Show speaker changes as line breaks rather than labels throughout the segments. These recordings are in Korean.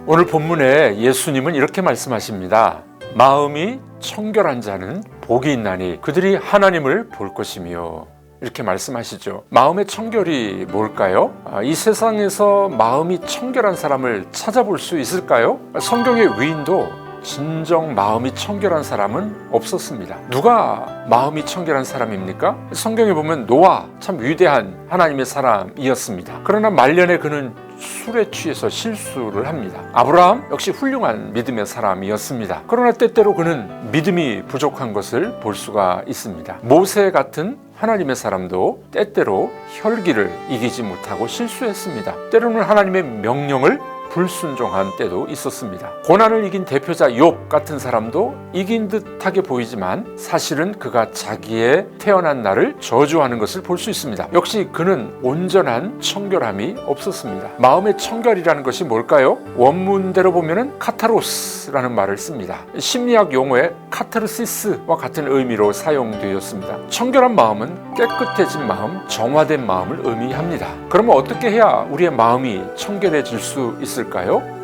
오늘 본문에 예수님은 이렇게 말씀하십니다. 마음이 청결한 자는 복이 있나니 그들이 하나님을 볼 것이며, 이렇게 말씀하시죠. 마음의 청결이 뭘까요? 이 세상에서 마음이 청결한 사람을 찾아볼 수 있을까요? 성경의 위인도 진정 마음이 청결한 사람은 없었습니다. 누가 마음이 청결한 사람입니까? 성경에 보면 노아, 참 위대한 하나님의 사람이었습니다. 그러나 말년에 그는 술에 취해서 실수를 합니다. 아브라함 역시 훌륭한 믿음의 사람이었습니다. 그러나 때때로 그는 믿음이 부족한 것을 볼 수가 있습니다. 모세 같은 하나님의 사람도 때때로 혈기를 이기지 못하고 실수했습니다. 때로는 하나님의 명령을 불순종한 때도 있었습니다. 고난을 이긴 대표자 욥 같은 사람도 이긴 듯하게 보이지만 사실은 그가 자기의 태어난 날을 저주하는 것을 볼 수 있습니다. 역시 그는 온전한 청결함이 없었습니다. 마음의 청결이라는 것이 뭘까요? 원문대로 보면은 카타로스라는 말을 씁니다. 심리학 용어의 카타르시스와 같은 의미로 사용되었습니다. 청결한 마음은 깨끗해진 마음, 정화된 마음을 의미합니다. 그러면 어떻게 해야 우리의 마음이 청결해질 수 있을까요?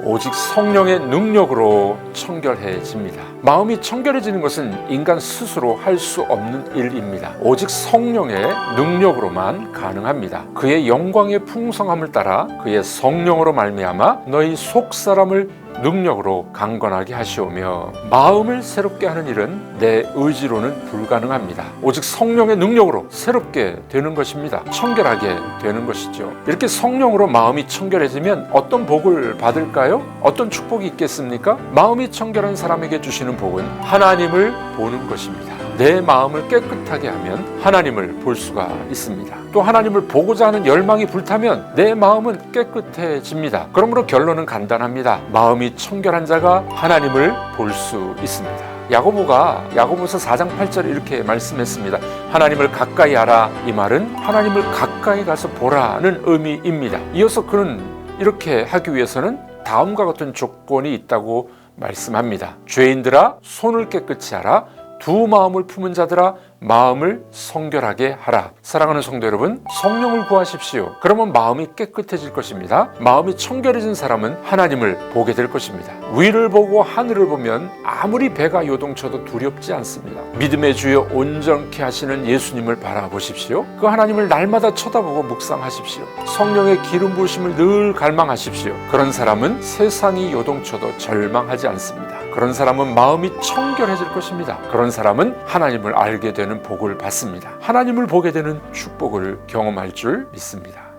오직 성령의 능력으로 청결해집니다. 마음이 청결해지는 것은 인간 스스로 할 수 없는 일입니다. 오직 성령의 능력으로만 가능합니다. 그의 영광의 풍성함을 따라 그의 성령으로 말미암아 너희 속사람을 능력으로 강건하게 하시오며, 마음을 새롭게 하는 일은 내 의지로는 불가능합니다. 오직 성령의 능력으로 새롭게 되는 것입니다. 청결하게 되는 것이죠. 이렇게 성령으로 마음이 청결해지면 어떤 복을 받을까요? 어떤 축복이 있겠습니까? 마음이 청결한 사람에게 주시는 복은 하나님을 보는 것입니다. 내 마음을 깨끗하게 하면 하나님을 볼 수가 있습니다. 또 하나님을 보고자 하는 열망이 불타면 내 마음은 깨끗해집니다. 그러므로 결론은 간단합니다. 마음이 청결한 자가 하나님을 볼 수 있습니다. 야고보가 야고보서 4장 8절에 이렇게 말씀했습니다. 하나님을 가까이 하라. 이 말은 하나님을 가까이 가서 보라는 의미입니다. 이어서 그는 이렇게 하기 위해서는 다음과 같은 조건이 있다고 말씀합니다. 죄인들아 손을 깨끗이 하라. 두 마음을 품은 자들아 마음을 성결하게 하라. 사랑하는 성도 여러분, 성령을 구하십시오. 그러면 마음이 깨끗해질 것입니다. 마음이 청결해진 사람은 하나님을 보게 될 것입니다. 위를 보고 하늘을 보면 아무리 배가 요동쳐도 두렵지 않습니다. 믿음의 주여 온전케 하시는 예수님을 바라보십시오. 그 하나님을 날마다 쳐다보고 묵상하십시오. 성령의 기름 부으심을 늘 갈망하십시오. 그런 사람은 세상이 요동쳐도 절망하지 않습니다. 그런 사람은 마음이 청결해질 것입니다. 그런 사람은 하나님을 알게 되는 복을 받습니다. 하나님을 보게 되는 축복을 경험할 줄 믿습니다.